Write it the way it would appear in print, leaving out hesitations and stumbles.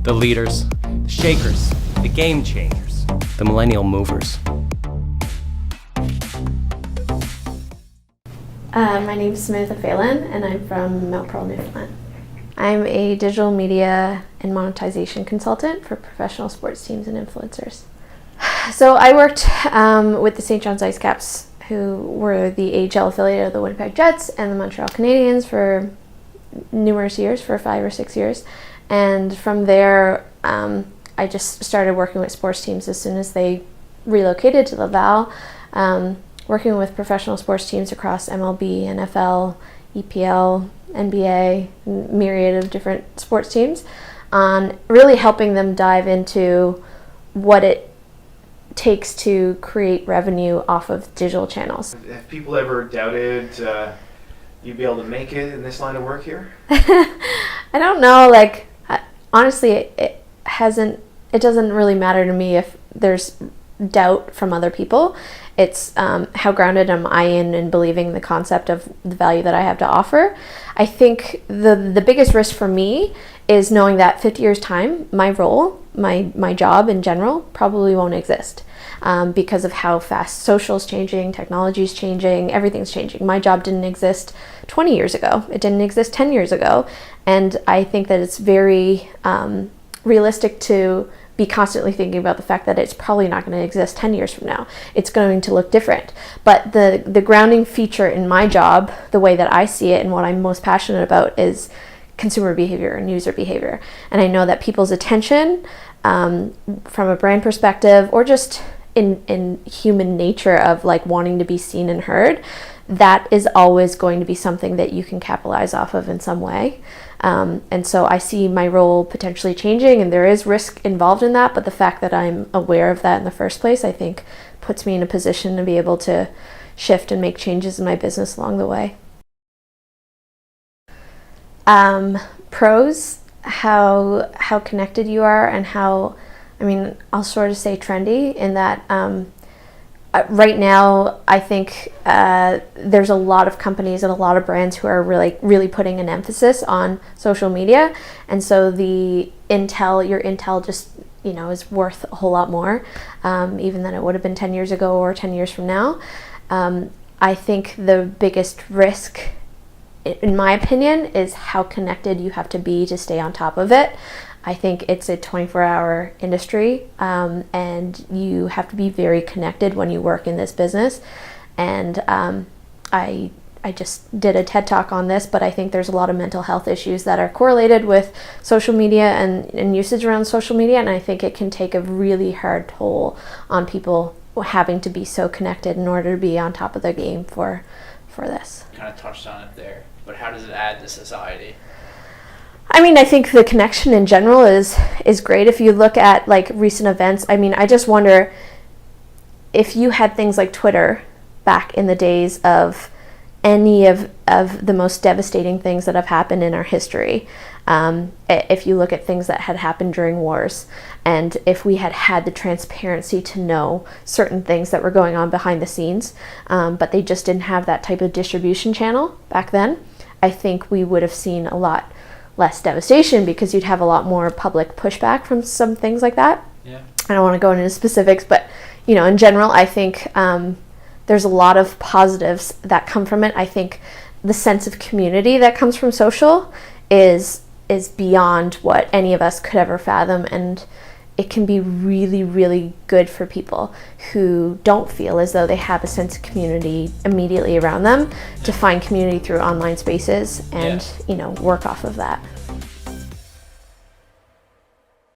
The leaders, the shakers, the game changers, the millennial movers. My name is Samantha Phelan, and I'm from Mount Pearl, Newfoundland. I'm a digital media and monetization consultant for professional sports teams and influencers. So I worked with the St. John's Ice Caps, who were the AHL affiliate of the Winnipeg Jets and the Montreal Canadiens for numerous years, for 5 or 6 years. And from there, I just started working with sports teams as soon as they relocated to Laval, working with professional sports teams across MLB, NFL, EPL, NBA, myriad of different sports teams, on really helping them dive into what it takes to create revenue off of digital channels. Have people ever doubted you'd be able to make it in this line of work here? I don't know, honestly, it doesn't really matter to me if there's doubt from other people. It's how grounded am I in believing the concept of the value that I have to offer. I think the biggest risk for me is knowing that 50 years time, my role, my job in general, probably won't exist because of how fast social's changing, technology's changing, everything's changing. My job didn't exist 20 years ago. It didn't exist 10 years ago. And I think that it's very realistic to be constantly thinking about the fact that it's probably not going to exist 10 years from now. It's going to look different. But the grounding feature in my job, the way that I see it and what I'm most passionate about, is consumer behavior and user behavior. And I know that people's attention from a brand perspective, or just in human nature of wanting to be seen and heard, that is always going to be something that you can capitalize off of in some way. And so I see my role potentially changing, and there is risk involved in that, but the fact that I'm aware of that in the first place, I think, puts me in a position to be able to shift and make changes in my business along the way. Pros, how connected you are, and how, I'll sort of say trendy in that right now, I think there's a lot of companies and a lot of brands who are really putting an emphasis on social media, and so your intel just is worth a whole lot more, even than it would have been 10 years ago or 10 years from now. I think the biggest risk, in my opinion, is how connected you have to be to stay on top of it. I think it's a 24-hour industry, and you have to be very connected when you work in this business. And I just did a TED Talk on this, but I think there's a lot of mental health issues that are correlated with social media and usage around social media, and I think it can take a really hard toll on people having to be so connected in order to be on top of their game for this. You kind of touched on it there, but how does it add to society? I think the connection in general is great. If you look at recent events, I just wonder if you had things like Twitter back in the days of any of the most devastating things that have happened in our history. If you look at things that had happened during wars, and if we had the transparency to know certain things that were going on behind the scenes, but they just didn't have that type of distribution channel back then, I think we would have seen a lot less devastation, because you'd have a lot more public pushback from some things like that. Yeah. I don't want to go into specifics, but in general, I think there's a lot of positives that come from it. I think the sense of community that comes from social is beyond what any of us could ever fathom, and it can be really, really good for people who don't feel as though they have a sense of community immediately around them, to find community through online spaces and work off of that.